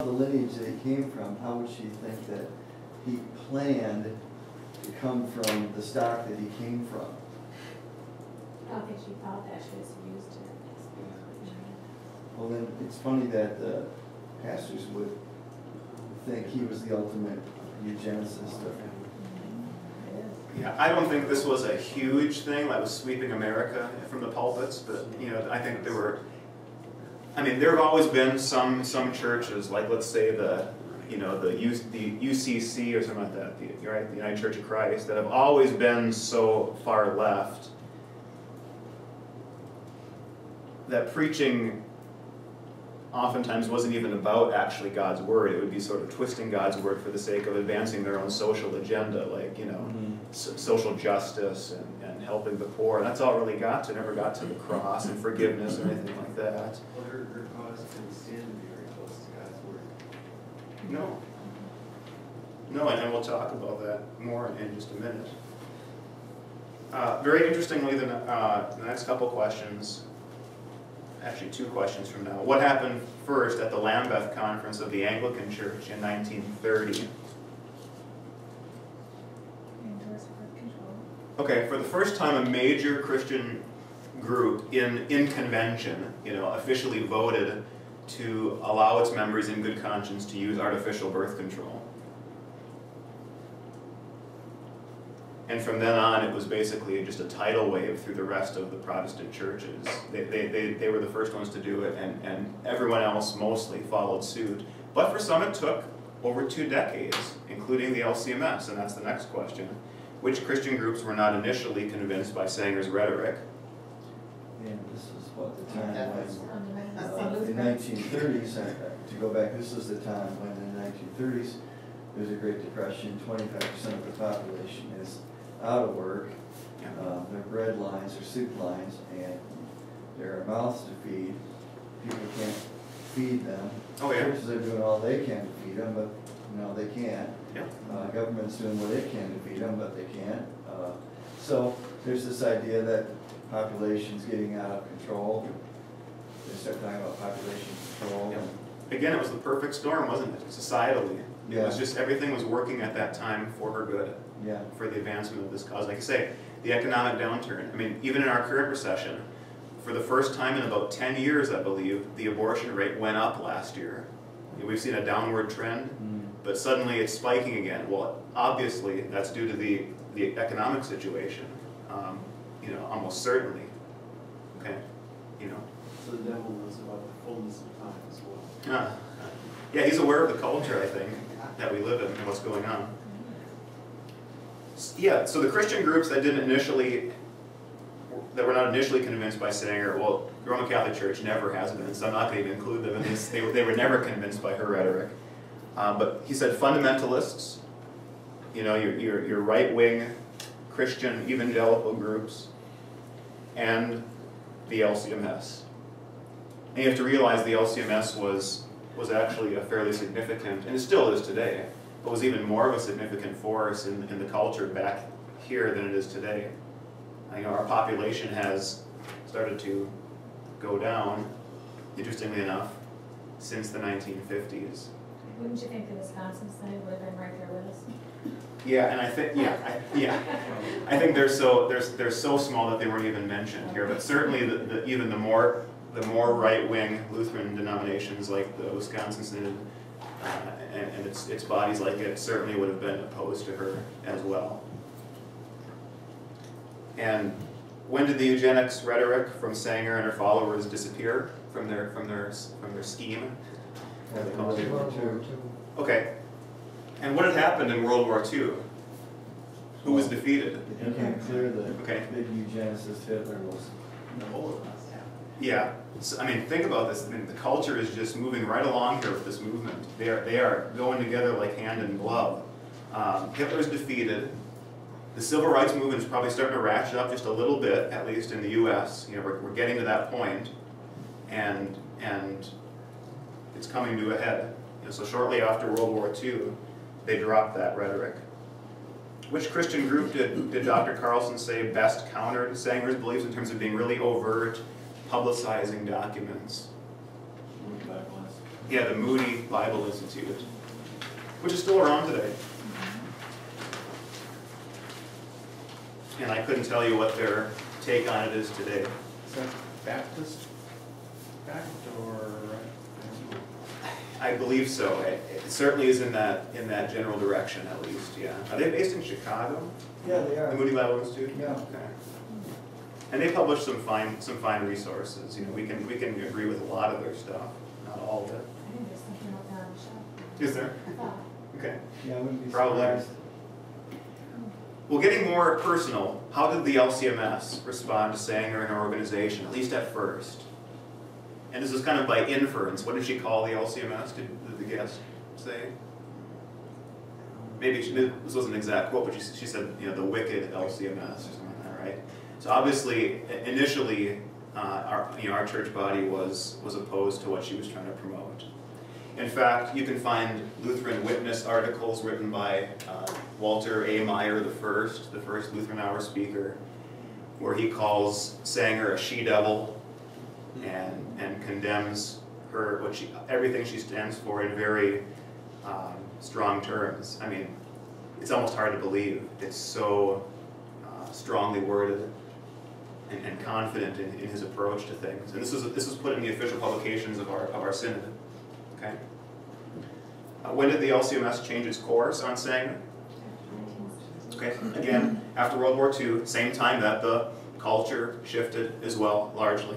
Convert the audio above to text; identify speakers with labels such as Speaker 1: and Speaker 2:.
Speaker 1: the lineage that he came from, how would she think that he planned to come from the stock that he came from?
Speaker 2: I don't think she thought that, she was used to it.
Speaker 1: Well, then it's funny that pastors would think he was the ultimate eugenicist.
Speaker 3: Yeah, I don't think this was a huge thing that was sweeping America from the pulpits, but you know, I think there were. I mean, there have always been some churches, like let's say the UCC or something like that, the United Church of Christ, that have always been so far left that preaching oftentimes wasn't even about actually God's word. It would be sort of twisting God's word for the sake of advancing their own social agenda, like, you know, social justice and helping the poor. And that's all it really got to. It never got to the cross and forgiveness or anything like that.
Speaker 4: Well, her cause can stand to be very close to God's word.
Speaker 3: No. No, and we'll talk about that more in just a minute. Very interestingly, the next couple questions, actually 2 questions from now. What happened first at the Lambeth Conference of the Anglican Church in 1930? Okay, for the first time a major Christian group in convention, you know, officially voted to allow its members in good conscience to use artificial birth control. And from then on, it was basically just a tidal wave through the rest of the Protestant churches. They were the first ones to do it, and everyone else mostly followed suit. But for some, it took over 2 decades, including the LCMS, and that's the next question. Which Christian groups were not initially convinced by Sanger's rhetoric?
Speaker 1: And this is what the time when, the 1930s, to go back, this is the time when in the 1930s, there's a Great Depression, 25% of the population is out of work, their bread lines or soup lines, and there are mouths to feed. People can't feed them.
Speaker 3: Oh, yeah.
Speaker 1: Churches are doing all they can to feed them, but no, they can't.
Speaker 3: Yeah.
Speaker 1: Government's doing what it can to feed them, but they can't. So there's this idea that population's getting out of control. They start talking about population control.
Speaker 3: Yeah. Again, it was the perfect storm, wasn't it? Societally. It was just, everything was working at that time for her good, for the advancement of this cause. Like I say, the economic downturn. I mean, even in our current recession, for the first time in about 10 years, I believe, the abortion rate went up last year. We've seen a downward trend, but suddenly it's spiking again. Well, obviously, that's due to the economic situation, you know, almost certainly. Okay, you know.
Speaker 4: So the devil knows about the fullness of time as well.
Speaker 3: Yeah, he's aware of the culture, I think, that we live in and what's going on. Yeah, so the Christian groups that were not initially convinced by Sanger, well, the Roman Catholic Church never has been, so I'm not going to even include them in this. They were never convinced by her rhetoric. But he said fundamentalists, you know, your right-wing Christian evangelical groups, and the LCMS. And you have to realize the LCMS was actually a fairly significant, and it still is today, but was even more of a significant force in the culture back here than it is today. You know, our population has started to go down, interestingly enough, since the 1950s.
Speaker 2: Wouldn't you think the Wisconsin Senate would have been right there with us?
Speaker 3: Yeah, and I think I think they're so small that they weren't even mentioned here. But certainly, even the more right-wing Lutheran denominations like the Wisconsin Synod and its bodies like it certainly would have been opposed to her as well. And when did the eugenics rhetoric from Sanger and her followers disappear from their scheme?
Speaker 1: World War II.
Speaker 3: Okay. And what had happened in World War II? Who was defeated?
Speaker 1: It became clear that
Speaker 3: Okay.
Speaker 1: big eugenicist Hitler was
Speaker 4: The whole of us.
Speaker 3: Yeah. So, I mean, think about this. I mean, the culture is just moving right along here with this movement. They are going together like hand in glove. Hitler's defeated. The civil rights movement is probably starting to ratchet up just a little bit, at least in the U.S. You know, we're getting to that point, and it's coming to a head. You know, so shortly after World War II, they dropped that rhetoric. Which Christian group did Dr. Carlson say best countered Sanger's beliefs in terms of being really overt, publicizing documents? Yeah, the Moody Bible Institute, which is still around today. And I couldn't tell you what their take on it is today.
Speaker 4: Is that Baptist backed or?
Speaker 3: I believe so. It certainly is in that general direction, at least. Yeah. Are they based in Chicago?
Speaker 1: Yeah, they
Speaker 3: The
Speaker 1: are.
Speaker 3: Moody Bible Institute.
Speaker 1: Yeah.
Speaker 3: Okay. And they publish some fine resources. You know, we can agree with a lot of their stuff, not all of it.
Speaker 2: I think there's something like that on the shelf.
Speaker 3: Is there?
Speaker 2: I thought.
Speaker 3: Okay.
Speaker 1: Yeah, I wouldn't be
Speaker 3: Probably.
Speaker 1: surprised.
Speaker 3: Well, getting more personal, how did the LCMS respond to Sanger and her organization, at least at first? And this is kind of by inference. What did she call the LCMS? Did the guest say? Maybe this wasn't an exact quote, but she said, you know, the wicked LCMS or something like that, right? So obviously, initially, our church body was opposed to what she was trying to promote. In fact, you can find Lutheran Witness articles written by Walter A. Meyer the first Lutheran Hour speaker, where he calls Sanger a she-devil and condemns her, everything she stands for in very strong terms. I mean, it's almost hard to believe. It's so strongly worded and confident in his approach to things. And this was put in the official publications of our synod. Okay. When did the LCMS change its course on Sanger? Okay. Again, after World War II, same time that the culture shifted as well, largely.